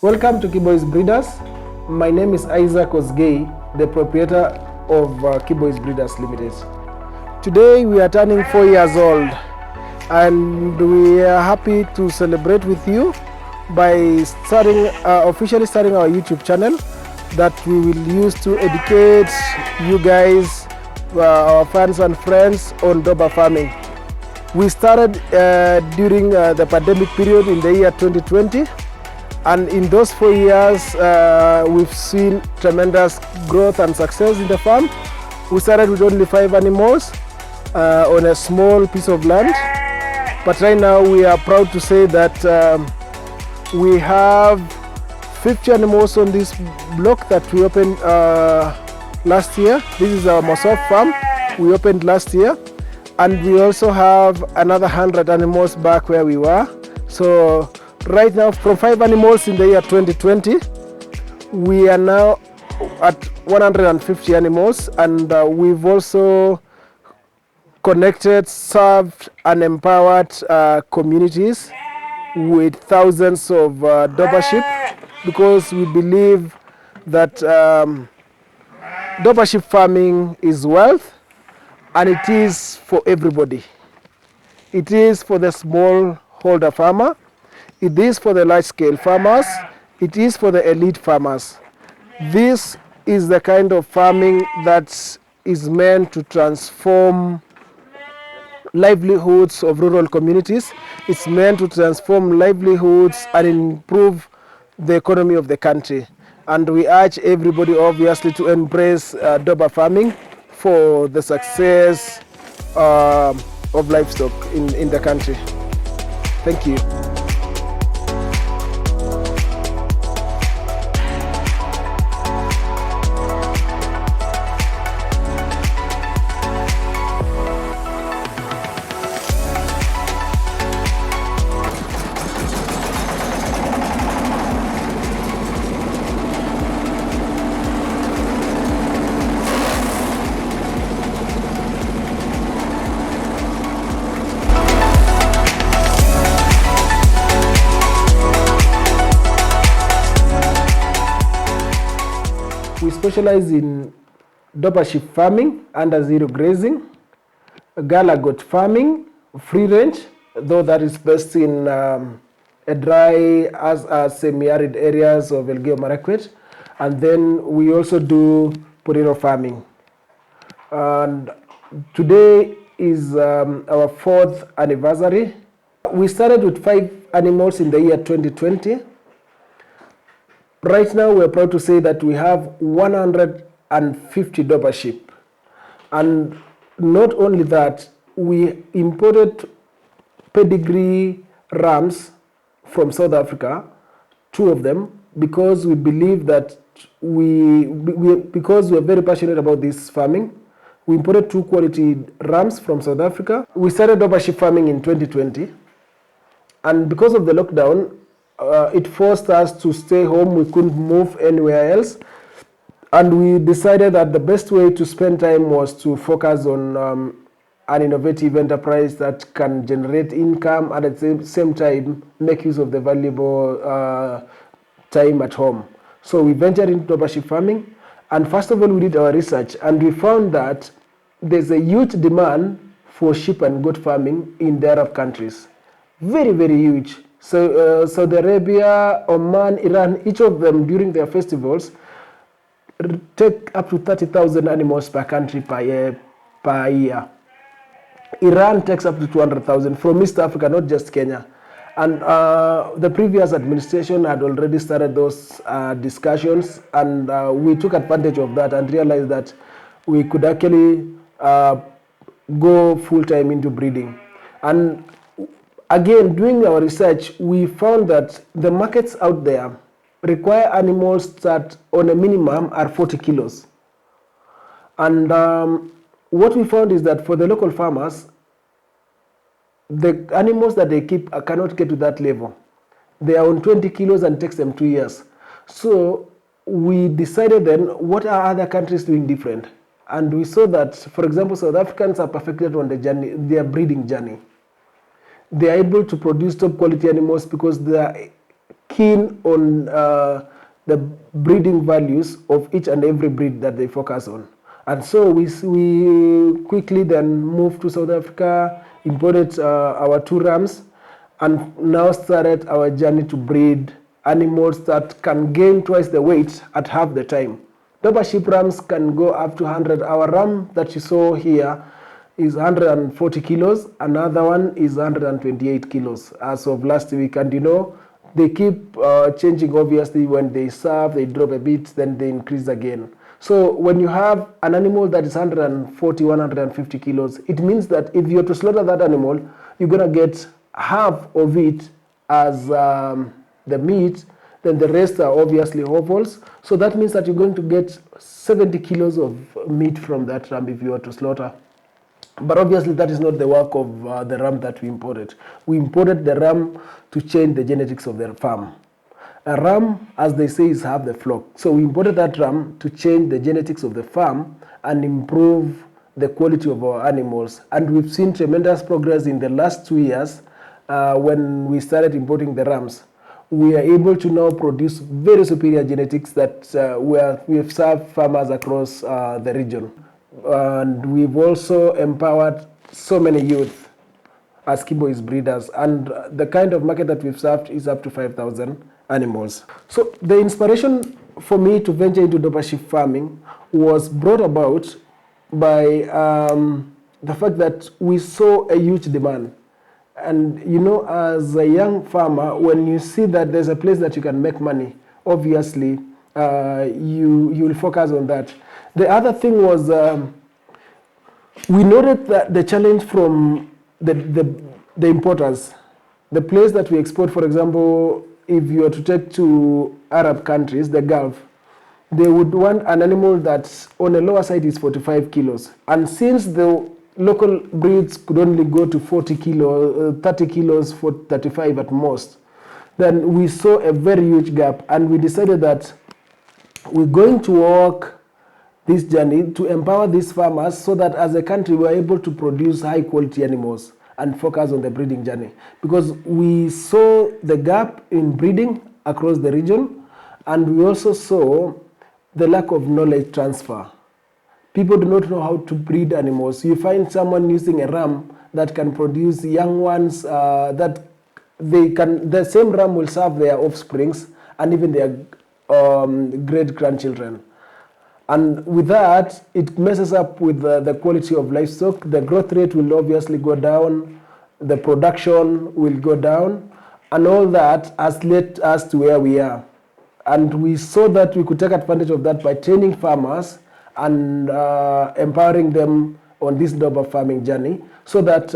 Welcome to Kibois Breeders. My name is Isaac Osgei, the proprietor of Kibois Breeders Limited. Today we are turning 4 years old, and we are happy to celebrate with you by officially starting our YouTube channel that we will use to educate you guys, our fans and friends, on Dorper farming. We started during the pandemic period in the year 2020. And in those 4 years, we've seen tremendous growth and success in the farm. We started with only 5 animals on a small piece of land. But right now we are proud to say that we have 50 animals on this block that we opened last year. This is our Mosop farm. We opened last year. And we also have another 100 animals back where we were. So right now, from 5 animals in the year 2020, we are now at 150 animals, and we've also connected, served, and empowered communities with thousands of Dorper sheep, because we believe that Dorper sheep farming is wealth, and it is for everybody. It is for the smallholder farmer. It is for the large-scale farmers. It is for the elite farmers. This is the kind of farming that is meant to transform livelihoods of rural communities. It's meant to transform livelihoods and improve the economy of the country. And we urge everybody, obviously, to embrace Dorper farming for the success of livestock in the country. Thank you. We specialize in Dorper sheep farming under zero grazing, Gala goat farming, free range, though that is best in a dry as semi-arid areas of Elgeyo Marakwet, and then we also do potato farming. And today is our 4th anniversary. We started with 5 animals in the year 2020. Right now, we are proud to say that we have 150 Dorper sheep. And not only that, we imported pedigree rams from South Africa, 2 of them, because we believe that because we are very passionate about this farming. We imported 2 quality rams from South Africa. We started Dorper sheep farming in 2020. And because of the lockdown, it forced us to stay home. We couldn't move anywhere else, and we decided that the best way to spend time was to focus on an innovative enterprise that can generate income and at the same time make use of the valuable time at home. So we ventured into Dorper sheep farming, and first of all we did our research, and we found that there's a huge demand for sheep and goat farming in the Arab countries. Very, very huge. So Saudi Arabia, Oman, Iran, each of them during their festivals take up to 30,000 animals per country per year. Iran takes up to 200,000 from East Africa, not just Kenya. And the previous administration had already started those discussions, and we took advantage of that and realized that we could actually go full-time into breeding. And again, doing our research, we found that the markets out there require animals that on a minimum are 40 kilos. And what we found is that for the local farmers, the animals that they keep cannot get to that level. They are on 20 kilos and it takes them 2 years. So we decided then, what are other countries doing different? And we saw that, for example, South Africans are perfected on the journey, their breeding journey. They are able to produce top quality animals because they are keen on the breeding values of each and every breed that they focus on. And so we quickly then moved to South Africa, imported our 2 rams, and now started our journey to breed animals that can gain twice the weight at half the time. Dorper sheep rams can go up to 100. Our ram that you saw here is 140 kilos. Another one is 128 kilos as of last week. And you know, they keep changing. Obviously, when they serve, they drop a bit, then they increase again. So when you have an animal that is 140, 150 kilos, it means that if you're to slaughter that animal, you're going to get half of it as the meat, then the rest are obviously offals. So that means that you're going to get 70 kilos of meat from that ram if you were to slaughter. But obviously that is not the work of the ram that we imported. We imported the ram to change the genetics of the farm. A ram, as they say, is half the flock. So we imported that ram to change the genetics of the farm and improve the quality of our animals. And we've seen tremendous progress in the last 2 years when we started importing the rams. We are able to now produce very superior genetics that we have served farmers across the region. And we've also empowered so many youth as Kibois Breeders. And the kind of market that we've served is up to 5,000 animals. So the inspiration for me to venture into Dorper sheep farming was brought about by the fact that we saw a huge demand. And you know, as a young farmer, when you see that there's a place that you can make money, obviously you will focus on that. The other thing was we noted that the challenge from the importers, the place that we export, for example, if you were to take to Arab countries, the Gulf, they would want an animal that on the lower side is 45 kilos. And since the local breeds could only go to 40 kilos, 30 kilos, 35 at most, then we saw a very huge gap. And we decided that we're going to walk this journey to empower these farmers so that as a country we're able to produce high quality animals and focus on the breeding journey. Because we saw the gap in breeding across the region, and we also saw the lack of knowledge transfer. People do not know how to breed animals. You find someone using a ram that can produce young ones that the same ram will serve their offsprings and even their great grandchildren. And with that, it messes up with the quality of livestock. The growth rate will obviously go down, the production will go down, and all that has led us to where we are. And we saw that we could take advantage of that by training farmers and empowering them on this Dorper farming journey, so that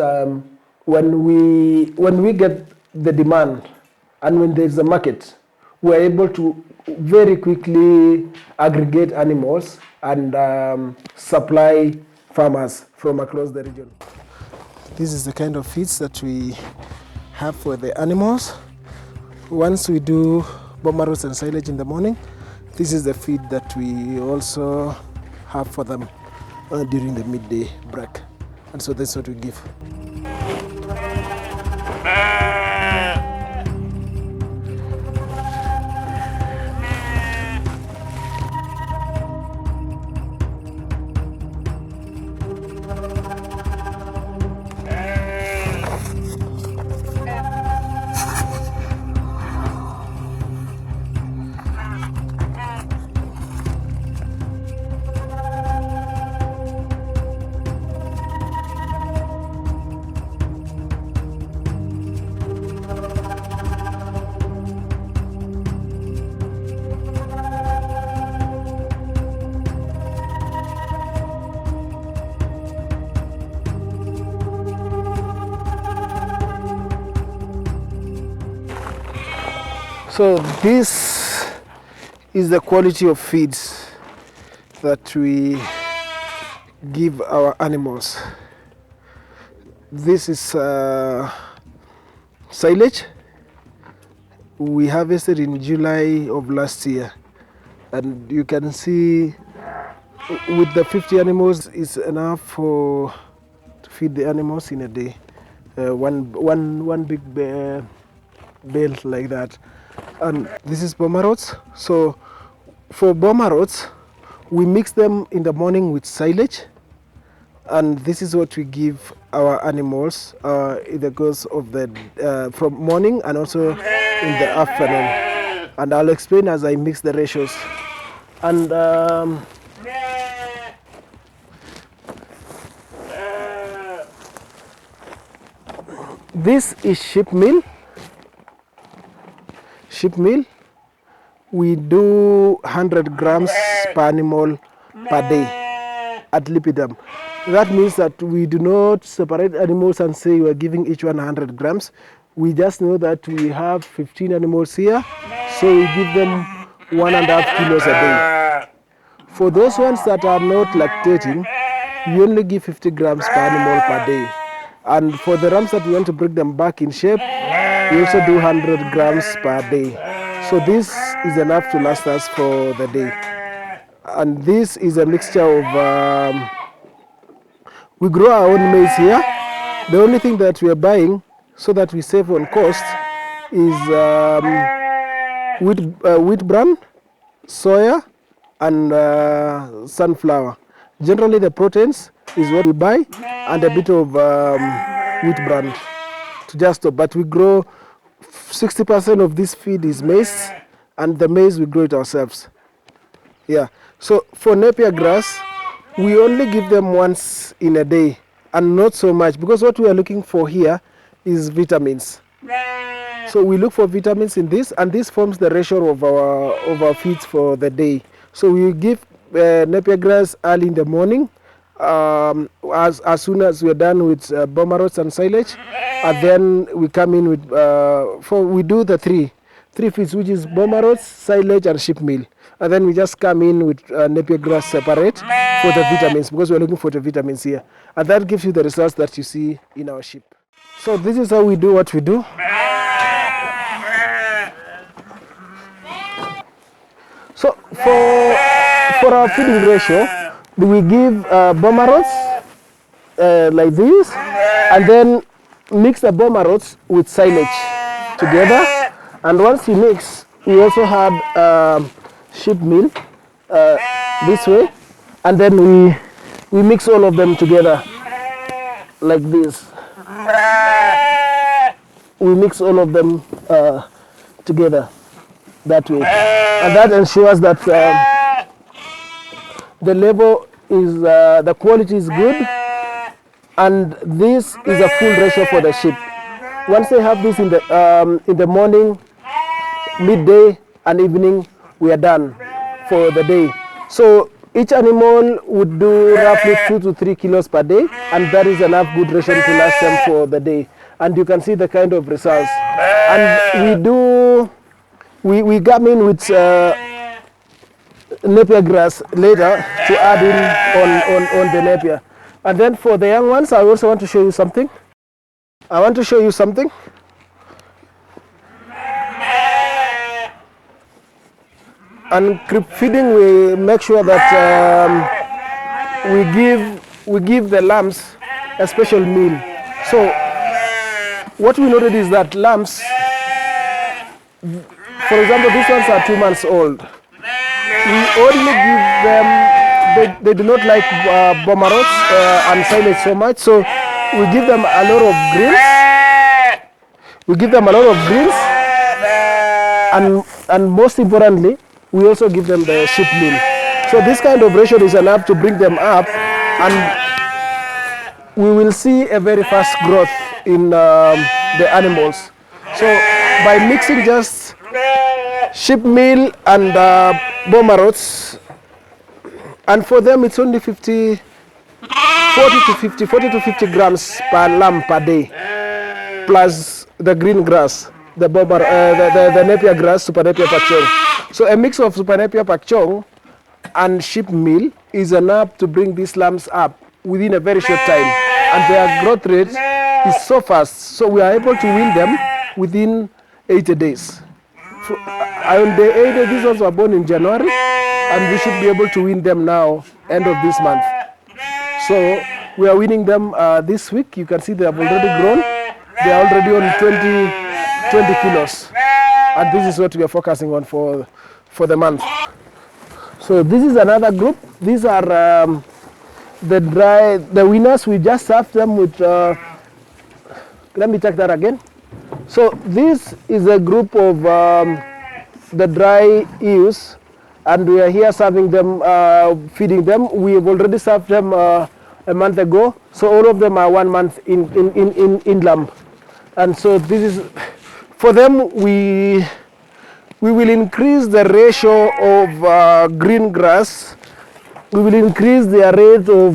when we get the demand and when there's a market, we're able to very quickly aggregate animals and supply farmers from across the region. This is the kind of feeds that we have for the animals. Once we do bone marrows and silage in the morning, this is the feed that we also have for them during the midday break. And so that's what we give. So this is the quality of feeds that we give our animals. This is silage. We harvested in July of last year, and you can see with the 50 animals is enough to feed the animals in a day. One big bale like that. And this is Pomerots. So for Pomerots, we mix them in the morning with silage, and this is what we give our animals in the course of the from morning and also in the afternoon. And I'll explain as I mix the ratios. And this is sheep meal. Sheep meal. We do 100 grams per animal per day at Lipidem. That means that we do not separate animals and say we are giving each one 100 grams. We just know that we have 15 animals here, so we give them 1.5 kilos a day. For those ones that are not lactating, we only give 50 grams per animal per day. And for the rams that we want to bring them back in shape, we also do 100 grams per day. So this is enough to last us for the day. And this is a mixture of, we grow our own maize here. The only thing that we are buying so that we save on cost is wheat bran, soya, and sunflower. Generally the proteins is what we buy, and a bit of wheat bran to just stop. But we grow 60% of this feed is maize, and the maize we grow it ourselves. Yeah. So for Napier grass, we only give them once in a day, and not so much, because what we are looking for here is vitamins. So we look for vitamins in this, and this forms the ratio of our feeds for the day. So we give Napier grass early in the morning, as soon as we are done with Pomerots and silage, and then we come in with we do the three feeds, which is Pomerots, silage, and sheep meal, and then we just come in with Napier grass separate for the vitamins, because we're looking for the vitamins here, and that gives you the results that you see in our sheep. So this is how we do what we do. So for our feeding ratio, we give Pomerots like this, and then mix the Pomerots with silage together. And once you mix, we also had sheep meal this way, and then we mix all of them together like this. We mix all of them together that way, and that ensures that the level is the quality is good, and this is a full ratio for the sheep. Once they have this in the morning, midday, and evening, we are done for the day. So each animal would do roughly 2 to 3 kilos per day, and that is enough good ration to last them for the day. And you can see the kind of results. And we come in with Napier grass later to add in on the Napier. And then for the young ones, I also want to show you something. And creep feeding, we make sure that we give the lambs a special meal. So what we noted is that lambs, for example, these ones are 2 months old. We only give them, they do not like Pomerots and silage so much, so we give them a lot of greens. And most importantly, we also give them the sheep meal. So this kind of ratio is enough to bring them up, and we will see a very fast growth in the animals. So by mixing just sheep meal and Pomerots, and for them it's only 40 to 50 grams per lamb per day, plus the green grass, the Napier grass, Super Napier Pakchong. So a mix of Super Napier Pakchong and sheep meal is enough to bring these lambs up within a very short time, and their growth rate is so fast, so we are able to wean them within 80 days. On the 80, these ones were born in January, and we should be able to wean them now, end of this month. So we are weaning them this week. You can see they have already grown. They are already on 20 kilos. and this is what we are focusing on for the month. So this is another group. These are the winners. We just served them with, let me check that again. So this is a group of the dry ewes, and we are here serving them, feeding them. We have already served them a month ago, so all of them are 1 month in lamb. And so this is, for them, we will increase the ratio of green grass. We will increase their rate of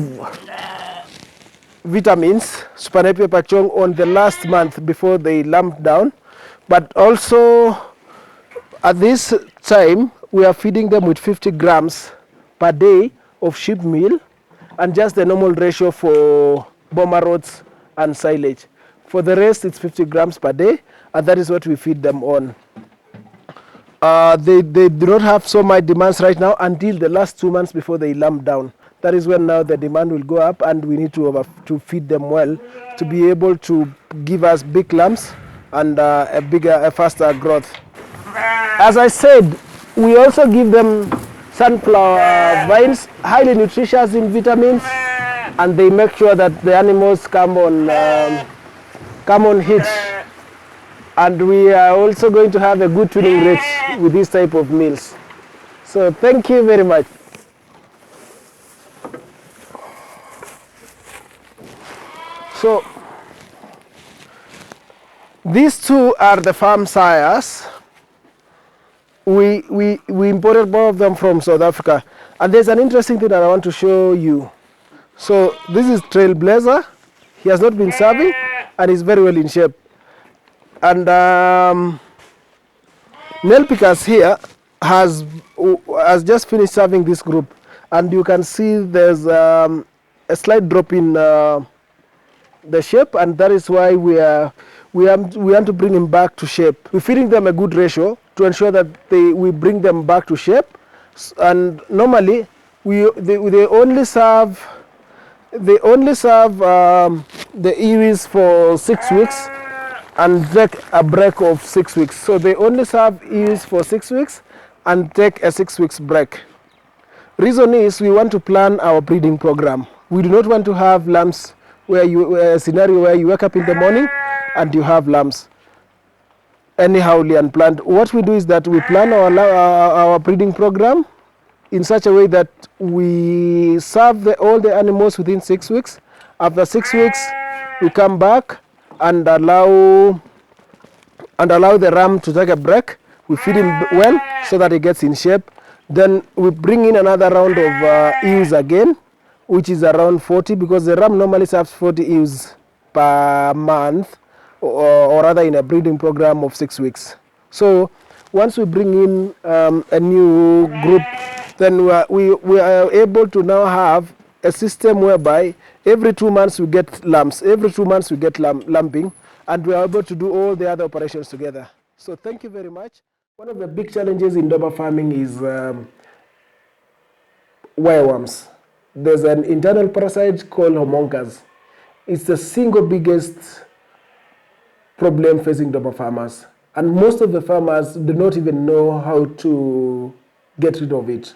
vitamins, Supernapier pachong, on the last month before they lamp down. But also at this time, we are feeding them with 50 grams per day of sheep meal, and just the normal ratio for boma rods and silage. For the rest, it's 50 grams per day, and that is what we feed them on. They do not have so much demands right now until the last 2 months before they lamp down. That is when now the demand will go up, and we need to feed them well to be able to give us big lambs and a faster growth. As I said, we also give them sunflower vines, highly nutritious in vitamins, and they make sure that the animals come on heat. And we are also going to have a good tuning rate with this type of meals. So thank you very much. So these two are the farm sires. We imported both of them from South Africa. And there's an interesting thing that I want to show you. So this is Trailblazer. He has not been serving, and he's very well in shape. And Nail Pickers here has just finished serving this group, and you can see there's a slight drop in the shape, and that is why we want to bring him back to shape. We're feeding them a good ratio to ensure that we bring them back to shape. And normally they only serve the ewes for 6 weeks and take a break of 6 weeks. So they only serve ewes for 6 weeks and take a 6 weeks break. Reason is we want to plan our breeding program. We do not want to have lambs a scenario where you wake up in the morning and you have lambs anyhowly unplanned. What we do is that we plan our breeding program in such a way that we serve all the animals within 6 weeks. After 6 weeks, we come back and allow the ram to take a break. We feed him well so that he gets in shape. Then we bring in another round of ewes again, which is around 40, because the ram normally serves 40 ewes per month, or rather in a breeding program of 6 weeks. So once we bring in a new group, then we are able to now have a system whereby every 2 months we get lambs, every 2 months we get lambing, and we are able to do all the other operations together. So thank you very much. One of the big challenges in Dorper farming is wireworms. There's an internal parasite called homuncus. It's the single biggest problem facing Dorper farmers, and most of the farmers do not even know how to get rid of it.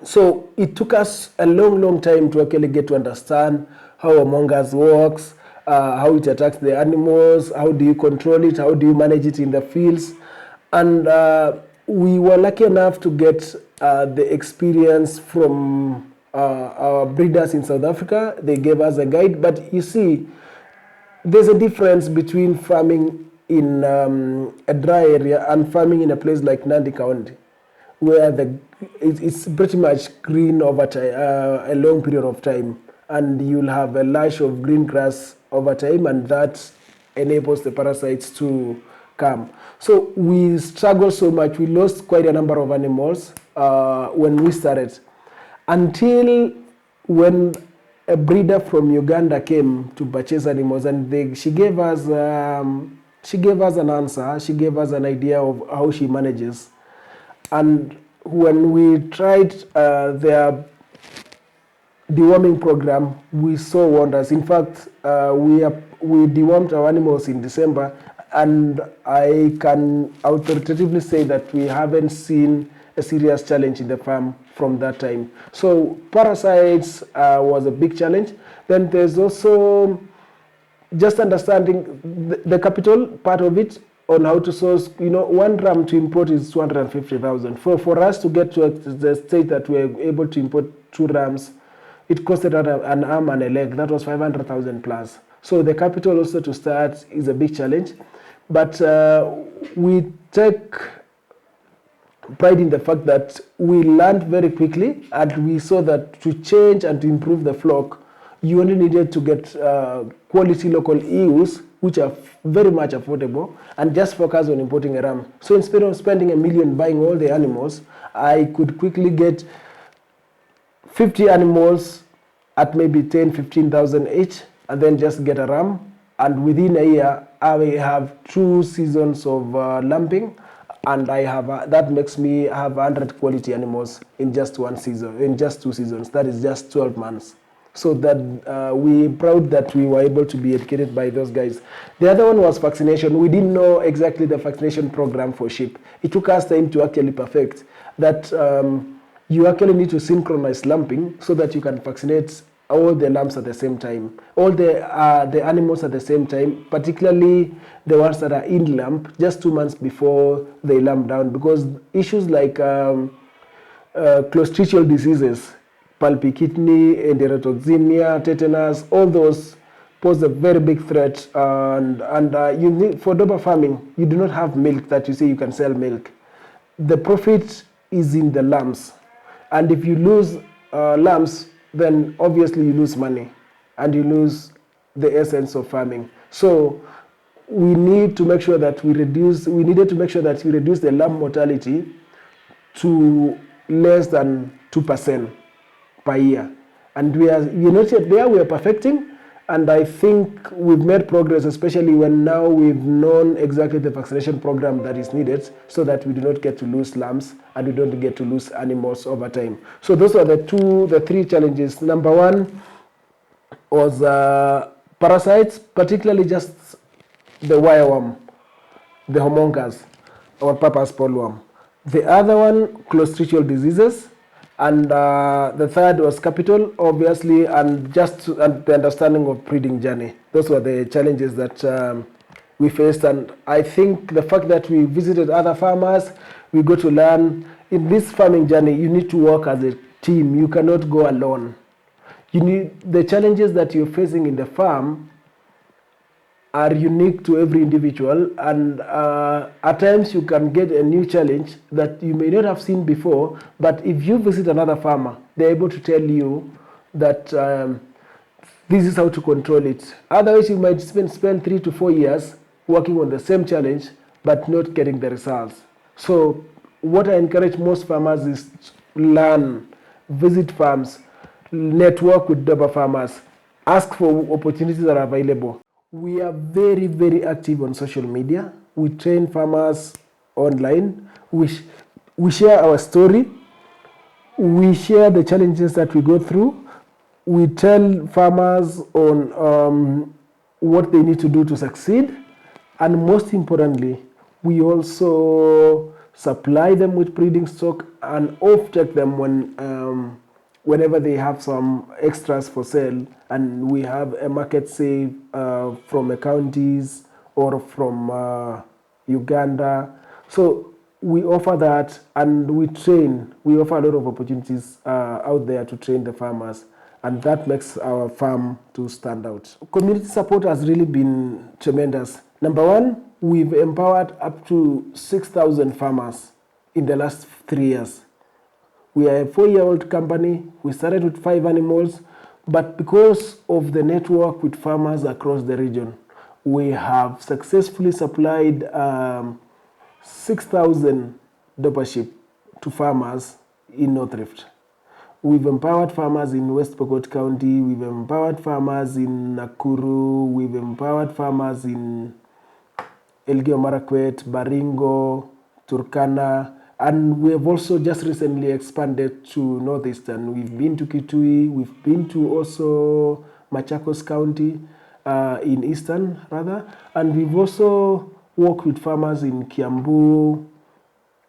So it took us a long time to actually get to understand how homuncus works, how it attacks the animals, how do you control it, how do you manage it in the fields. And we were lucky enough to get the experience from our breeders in South Africa. They gave us a guide, but you see, there's a difference between farming in a dry area and farming in a place like Nandi County, where it's pretty much green over time, a long period of time, and you'll have a lash of green grass over time, and that enables the parasites to come. So we struggled so much. We lost quite a number of animals when we started, until when a breeder from Uganda came to purchase animals, and she gave us an answer. She gave us an idea of how she manages. And when we tried their deworming program, we saw wonders. In fact, we dewormed our animals in December, and I can authoritatively say that we haven't seen a serious challenge in the farm from that time. So parasites was a big challenge. Then there's also just understanding the capital part of it on how to source. One ram to import is 250,000. For us to get to the state that we're able to import 2 rams, it costed an arm and a leg. That was 500,000 plus. So the capital also to start is a big challenge. But we take pride in the fact that we learned very quickly, and we saw that to change and to improve the flock, you only needed to get quality local ewes, which are very much affordable, and just focus on importing a ram. So instead of spending $1 million buying all the animals, I could quickly get 50 animals at maybe 10, 15,000 each, and then just get a ram. And within a year, I have 2 seasons of lambing, and I have that makes me have 100 quality animals in just 1 season, in just 2 seasons. That is just 12 months. So that we're proud that we were able to be educated by those guys. The other one was vaccination. We didn't know exactly the vaccination program for sheep. It took us time to actually perfect that. You actually need to synchronize lambing so that you can vaccinate all the lambs at the same time, all the animals at the same time, particularly the ones that are in lamb just 2 months before they lamb down, because issues like clostridial diseases, pulpy kidney, enterotoxemia, tetanus, all those pose a very big threat. And you need, for Dorper farming, you do not have milk that you say you can sell milk. The profit is in the lambs. And if you lose lambs, then obviously you lose money and you lose the essence of farming. So we need to make sure that we reduce the lamb mortality to less than 2% per year. And we're not yet there, we are perfecting. And I think we've made progress, especially when now we've known exactly the vaccination program that is needed, so that we do not get to lose lambs and we don't get to lose animals over time. So those are the 3 challenges. Number 1 was parasites, particularly just the wireworm, the homunculus, or papa's bollworm. The other one, clostridial diseases. And the third was capital, obviously, and the understanding of breeding journey. Those were the challenges that we faced. And I think the fact that we visited other farmers, we got to learn. In this farming journey, you need to work as a team. You cannot go alone. You need the challenges that you're facing in the farm are unique to every individual, and at times you can get a new challenge that you may not have seen before, but if you visit another farmer, they're able to tell you that this is how to control it. Otherwise, you might spend 3 to 4 years working on the same challenge, but not getting the results. So what I encourage most farmers is learn, visit farms, network with Dorper farmers, ask for opportunities that are available. We are very, very active on social media. We train farmers online. We share our story. We share the challenges that we go through. We tell farmers on what they need to do to succeed. And most importantly, we also supply them with breeding stock and off-take them whenever they have some extras for sale, and we have a market, say, from the counties or from Uganda. So we offer that, and we train. We offer a lot of opportunities out there to train the farmers, and that makes our farm to stand out. Community support has really been tremendous. Number 1, we've empowered up to 6,000 farmers in the last 3 years. We are a 4-year-old company. We started with 5 animals, but because of the network with farmers across the region, we have successfully supplied 6,000 Dorper sheep to farmers in North Rift. We've empowered farmers in West Pokot County. We've empowered farmers in Nakuru. We've empowered farmers in Elgeyo Marakwet, Baringo, Turkana. And we have also just recently expanded to Northeastern. We've been to Kitui, we've been to also Machakos County, in Eastern rather, and we've also work with farmers in Kiambu,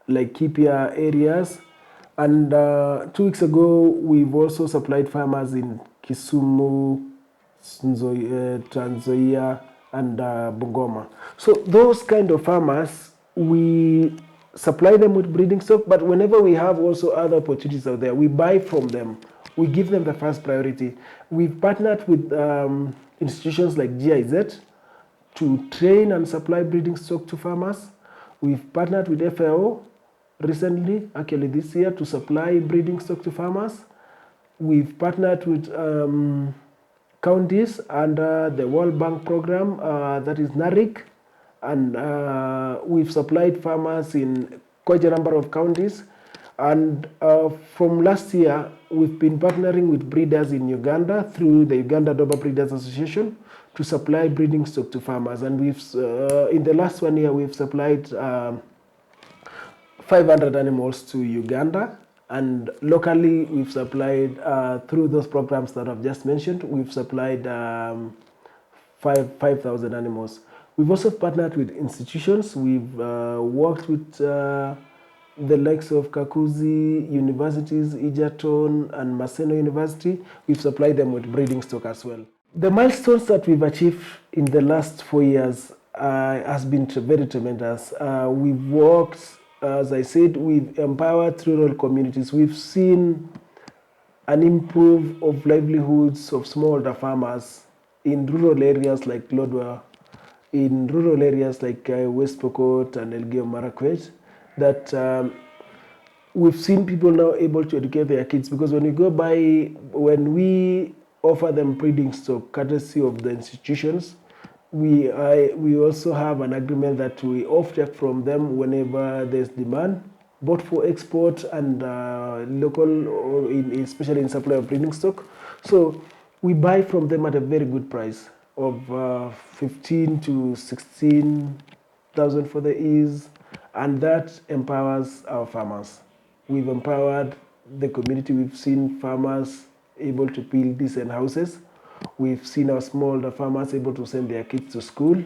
like Kipia areas. And 2 weeks ago, we've also supplied farmers in Kisumu, Trans Nzoia, and Bungoma. So those kind of farmers, we supply them with breeding stock, but whenever we have also other opportunities out there, we buy from them. We give them the first priority. We've partnered with institutions like GIZ to train and supply breeding stock to farmers. We've partnered with FAO recently, actually this year, to supply breeding stock to farmers. We've partnered with counties under the World Bank program, that is NARIC, and we've supplied farmers in quite a number of counties. And from last year, we've been partnering with breeders in Uganda through the Uganda Dorper Breeders Association to supply breeding stock to farmers. And we've, in the last 1 year, we've supplied 500 animals to Uganda. And locally, we've supplied, through those programs that I've just mentioned, we've supplied 5,000 animals. We've also partnered with institutions. We've worked with the likes of Kakuzi universities, Egerton and Maseno University. We've supplied them with breeding stock as well. The milestones that we've achieved in the last 4 years has been very tremendous. We've worked, as I said, we've empowered rural communities. We've seen an improve of livelihoods of smallholder farmers in rural areas like Lodwar, in rural areas like West Pokot and Elgeyo Marakwet, that we've seen people now able to educate their kids, because when we offer them breeding stock courtesy of the institutions, we also have an agreement that we offtake from them whenever there's demand, both for export and local, or especially in supply of breeding stock. So we buy from them at a very good price of 15 to 16,000 for the ewes, and that empowers our farmers. We've empowered the community. We've seen farmers able to build decent houses. We've seen our smallholder farmers able to send their kids to school,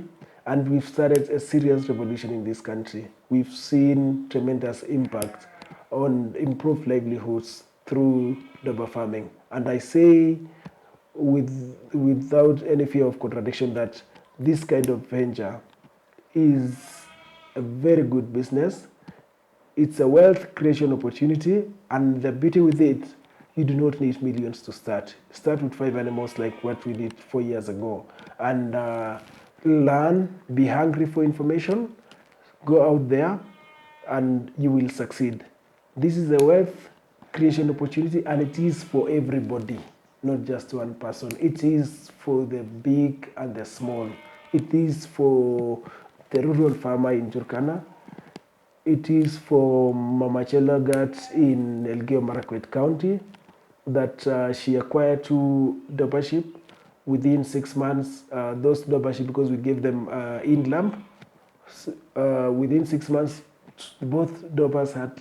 and we've started a serious revolution in this country. We've seen tremendous impact on improved livelihoods through Dorper farming. And I say without any fear of contradiction that this kind of venture is a very good business. It's a wealth creation opportunity, and the beauty with it, you do not need millions to start. Start with 5 animals like what we did 4 years ago, and learn, be hungry for information, go out there, and you will succeed. This is a wealth creation opportunity, and it is for everybody, not just one person. It is for the big and the small. It is for the rural farmer in Turkana. It is for Mama Chelagat in Elgeyo Marakwet County, that she acquired 2 Dorper sheep within 6 months. Those Dorper sheep, because we gave them in lamb, within 6 months, both Dorpers had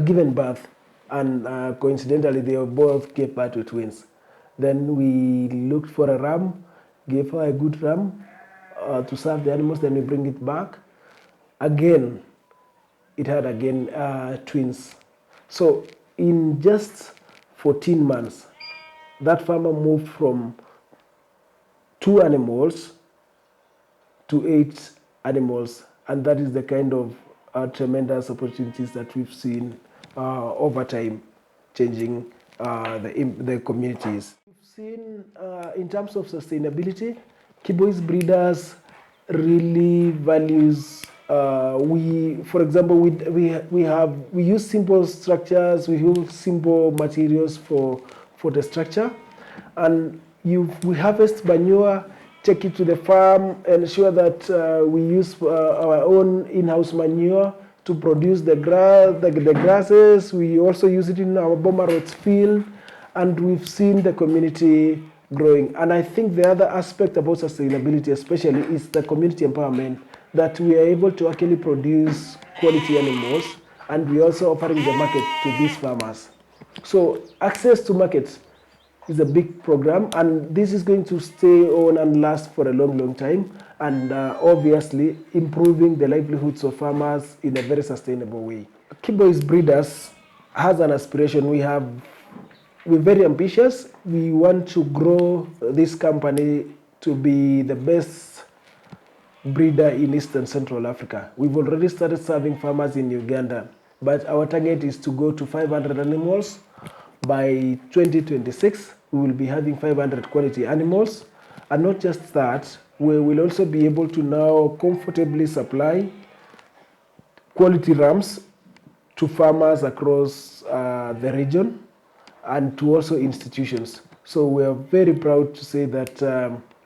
given birth, and coincidentally, they both gave birth to twins. Then we looked for a ram, gave her a good ram to serve the animals. Then we bring it back. Again, it had twins. So in just 14 months, that farmer moved from 2 animals to 8 animals, and that is the kind of tremendous opportunities that we've seen over time, changing the communities. We've seen in terms of sustainability, Kibois Breeders really values. For example, we use simple structures, we use simple materials for the structure, and we harvest manure, take it to the farm, ensure that we use our own in-house manure to produce the grasses. We also use it in our bomber rods field, and we've seen the community growing. And I think the other aspect about sustainability especially is the community empowerment, that we are able to actually produce quality animals, and we also offering the market to these farmers. So access to markets is a big program, and this is going to stay on and last for a long time. and obviously improving the livelihoods of farmers in a very sustainable way. Kibois Breeders has an aspiration. We're very ambitious. We want to grow this company to be the best breeder in Eastern Central Africa. We've already started serving farmers in Uganda, but our target is to go to 500 animals. By 2026, we will be having 500 quality animals. And not just that, we will also be able to now comfortably supply quality rams to farmers across the region and to also institutions. So we are very proud to say that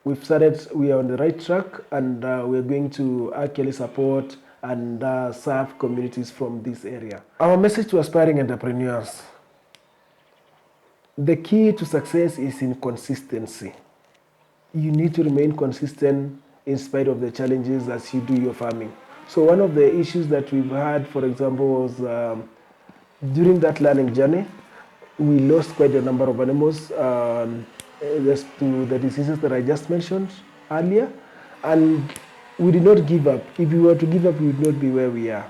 we are on the right track, and we are going to actually support and serve communities from this area. Our message to aspiring entrepreneurs: the key to success is in consistency. You need to remain consistent in spite of the challenges as you do your farming. So one of the issues that we've had, for example, was during that learning journey, we lost quite a number of animals to the diseases that I just mentioned earlier, and we did not give up. If we were to give up, we would not be where we are.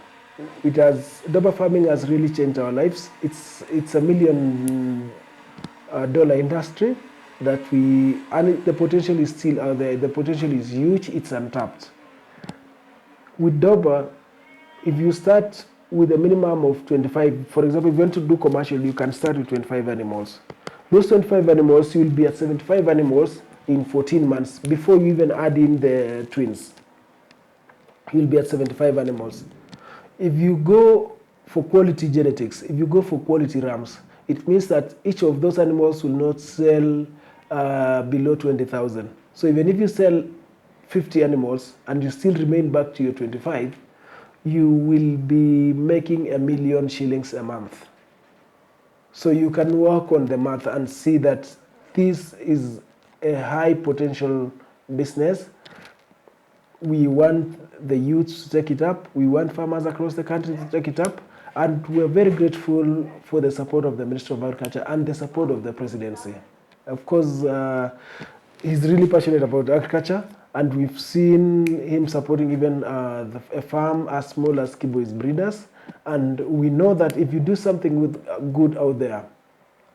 Dorper farming has really changed our lives. It's $1 million industry and the potential is still out there. The potential is huge. It's untapped. With Dorper, if you start with a minimum of 25, for example, if you want to do commercial, you can start with 25 animals. Those 25 animals, you will be at 75 animals in 14 months before you even add in the twins. You'll be at 75 animals. If you go for quality genetics, if you go for quality rams, it means that each of those animals will not sell below 20,000. So even if you sell 50 animals and you still remain back to your 25, you will be making $1 million a month. So you can work on the math and see that this is a high potential business. We want the youths to take it up. We want farmers across the country to take it up. And we're very grateful for the support of the Ministry of Agriculture and the support of the presidency. Of course, he's really passionate about agriculture, and we've seen him supporting even a farm as small as Kibois Breeders. And we know that if you do something with good out there,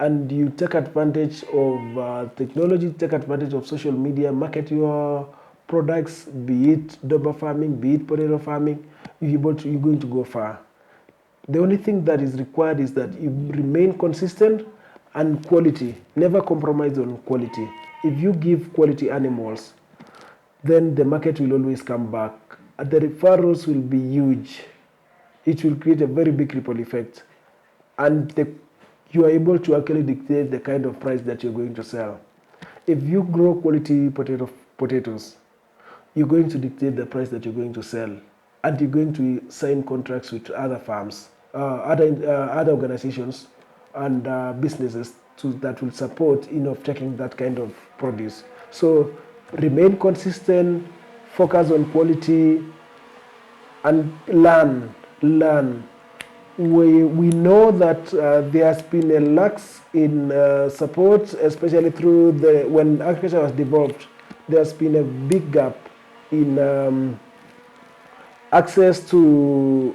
and you take advantage of technology, take advantage of social media, market your products, be it Dorper farming, be it potato farming, you're going to go far. The only thing that is required is that you remain consistent and quality. Never compromise on quality. If you give quality animals, then the market will always come back. The referrals will be huge. It will create a very big ripple effect. And you are able to actually dictate the kind of price that you're going to sell. If you grow quality potatoes, you're going to dictate the price that you're going to sell. And you're going to sign contracts with other farms, other organizations and businesses that will support taking that kind of produce. So remain consistent, focus on quality, and learn. We know that there has been a lax in support, especially through when agriculture was developed. There's been a big gap in access to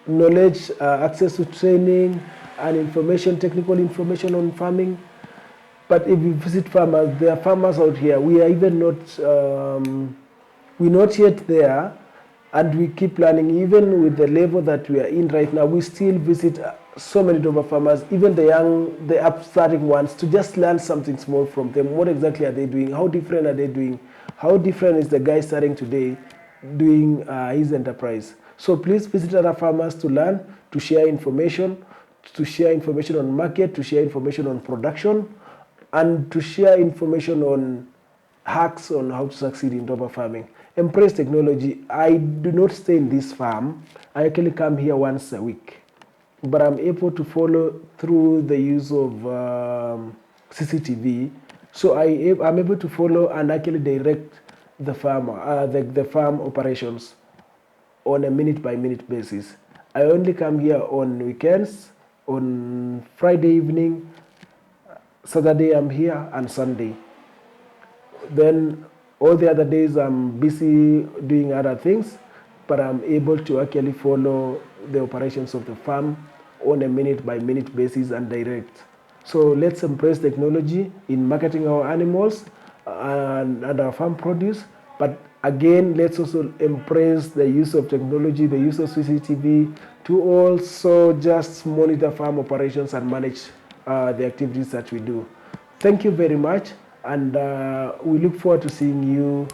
knowledge, access to training and information, technical information on farming. But if you visit farmers, there are farmers out here. We are even we're not yet there, and we keep learning. Even with the level that we are in right now, we still visit so many Dorper farmers, even the upstarting ones, to just learn something small from them. What exactly are they doing? How different are they doing? How different is the guy starting today doing his enterprise? So please visit other farmers to learn, to share information on market, to share information on production, and to share information on hacks on how to succeed in Dorper farming. Embrace technology. I do not stay in this farm. I actually come here once a week, but I'm able to follow through the use of CCTV. So I'm able to follow and actually direct the farm operations on a minute-by-minute basis. I only come here on weekends, on Friday evening, Saturday I'm here, and Sunday. Then All the other days I'm busy doing other things, but I'm able to actually follow the operations of the farm on a minute-by-minute basis and direct. So let's embrace technology in marketing our animals and our farm produce. But again, let's also embrace the use of technology, the use of CCTV to also just monitor farm operations and manage the activities that we do. Thank you very much, and we look forward to seeing you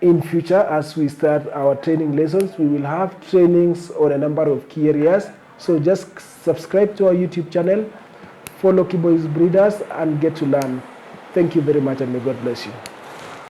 in future as we start our training lessons. We will have trainings on a number of key areas. So just subscribe to our YouTube channel, follow Kibois Breeders, and get to learn. Thank you very much, and may God bless you.